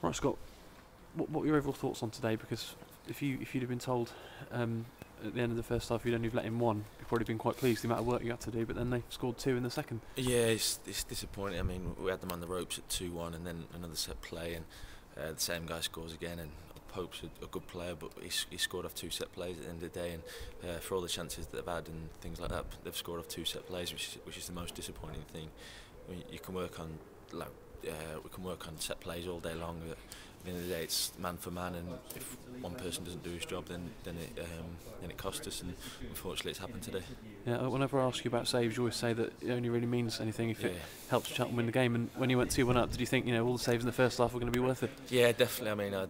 Right, Scott, what were your overall thoughts on today? Because if you'd have been told at the end of the first half you'd only have let in one, you'd probably been quite pleased with the amount of work you had to do, but then they scored two in the second. Yeah, it's disappointing. I mean, we had them on the ropes at 2-1 and then another set play, and the same guy scores again, and Pope's a good player, but he scored off two set plays at the end of the day, and for all the chances that they've had and things like that, they've scored off two set plays, which is the most disappointing thing. I mean, you can work on we can work on set plays all day long. At the end of the day, it's man for man, and if one person doesn't do his job, then it costs us, and unfortunately, it's happened today. Yeah, whenever I ask you about saves, you always say that it only really means anything if it helps Cheltenham win the game. And when you went 2-1 up, did you think all the saves in the first half were going to be worth it? Yeah, definitely. I mean, at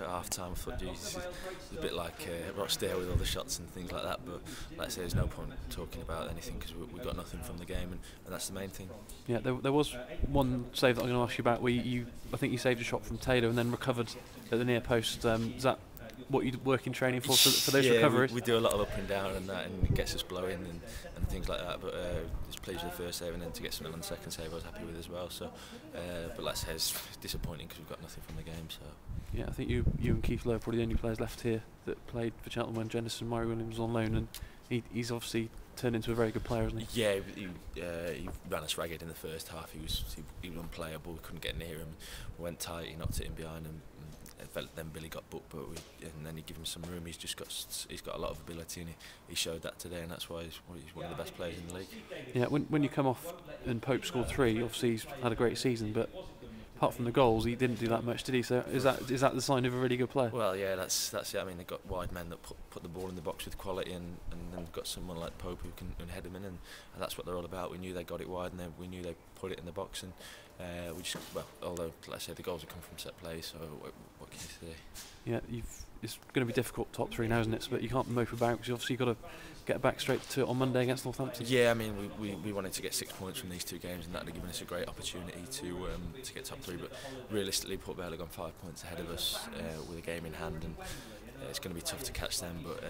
half time, I thought, geez, this is a bit like Rochdale with all the shots and things like that. But like I say, there's no point talking about anything because we got nothing from the game, and that's the main thing. Yeah, there was one save that I'm going to ask you about where I think you saved a shot from Taylor and then recovered at the near post. Is that what you work in training for those recoveries? We do a lot of up and down and that, and it gets us blowing and things like that. But just pleased with the first save, and then to get something on the second save, I was happy with as well. So, but like I say, it's disappointing because we've got nothing from the game. So. Yeah, I think you and Keith Lowe are probably the only players left here that played for Cheltenham when Jennison Murray Williams was on loan, and he's obviously turned into a very good player, hasn't he? Yeah, he ran us ragged in the first half. He was unplayable. We couldn't get near him. We went tight. He knocked it in behind, and then Billy got booked. And then he gave him some room. He's got a lot of ability, and he showed that today. And that's why he's one of the best players in the league. Yeah, when you come off and Pope scored 3, obviously he's had a great season, but apart from the goals, he didn't do that much, did he? So is that the sign of a really good player? Well, yeah, that's it. I mean, they've got wide men that put the ball in the box with quality, and then got someone like Pope who can head them in, and that's what they're all about. We knew they got it wide, and we knew they put it in the box, and although like I say, the goals have come from set play, so what can you say? Yeah, it's going to be difficult top 3 now, isn't it? But you can't mope about because you obviously got to get back straight to it on Monday against Northampton. Yeah, I mean, we wanted to get 6 points from these 2 games, and that would have given us a great opportunity to get top 3. But realistically, Port Vale have gone 5 points ahead of us with a game in hand, and it's going to be tough to catch them. But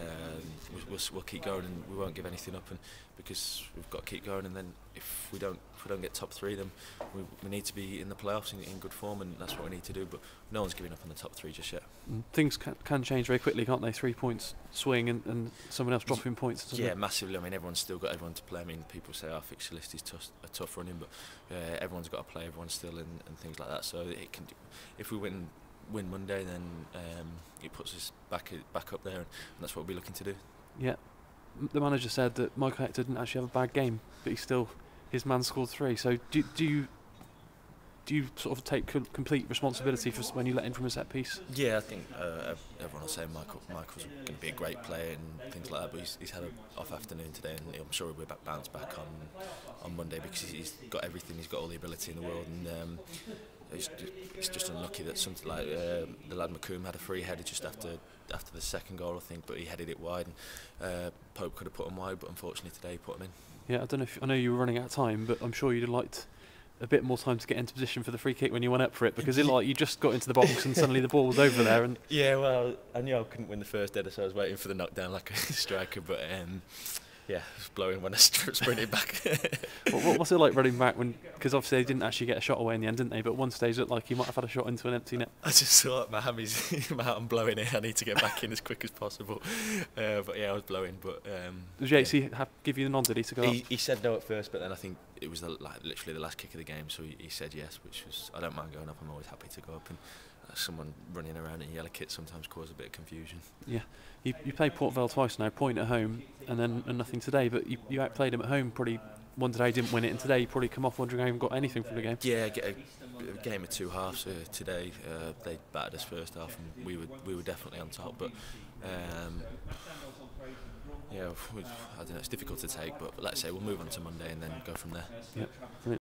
we'll keep going, and we won't give anything up, and because we've got to keep going. And then if we don't get top 3, then we need to be in the playoffs in good form, and that's what we need to do. But no one's giving up on the top 3 just yet. Things can change very quickly, can't they? 3 points swing and someone else dropping points. Yeah, massively. I mean, everyone's still got everyone to play. I mean, people say our fixture list is a tough running, but everyone's got to play. Everyone's still in and things like that. So it can, if we win Monday, then it puts us back up there, and that's what we'll be looking to do. Yeah, the manager said that Michael Hector didn't actually have a bad game, but his man scored 3. So do you sort of take complete responsibility for when you let in from a set piece? Yeah, I think everyone will say Michael's going to be a great player and things like that, but he's had an off afternoon today, and I'm sure he'll bounce back on Monday because he's got everything. He's got all the ability in the world, and it's just unlucky that something like the lad McComb had a free header just after the second goal, I think, but he headed it wide, and Pope could have put him wide, but unfortunately today he put him in. Yeah, I know you were running out of time, but I'm sure you'd have liked a bit more time to get into position for the free kick when you went up for it, because you just got into the box and suddenly the ball was over there. And yeah, well, I knew I couldn't win the first header, so I was waiting for the knockdown like a striker, but yeah, it was blowing when I sprinted back. What's it like running back because obviously they didn't actually get a shot away in the end, didn't they? But one stage it looked like he might have had a shot into an empty net. I just thought I'm blowing it. I need to get back in as quick as possible. But yeah, I was blowing. But did JC give you the nod? Did he to go up? He said no at first, but then I think it was literally the last kick of the game, so he said yes, which was, I don't mind going up. I'm always happy to go up, and someone running around in yellow kit sometimes causes a bit of confusion. Yeah, you played Port Vale twice now, point at home and nothing today, but you outplayed him at home. Probably one today didn't win it, and today you probably come off wondering how you got anything from the game. Yeah, get a game of 2 halves today. They battered us first half, and we were definitely on top, but yeah, I don't know, it's difficult to take, but let's say we'll move on to Monday and then go from there. Yeah, brilliant.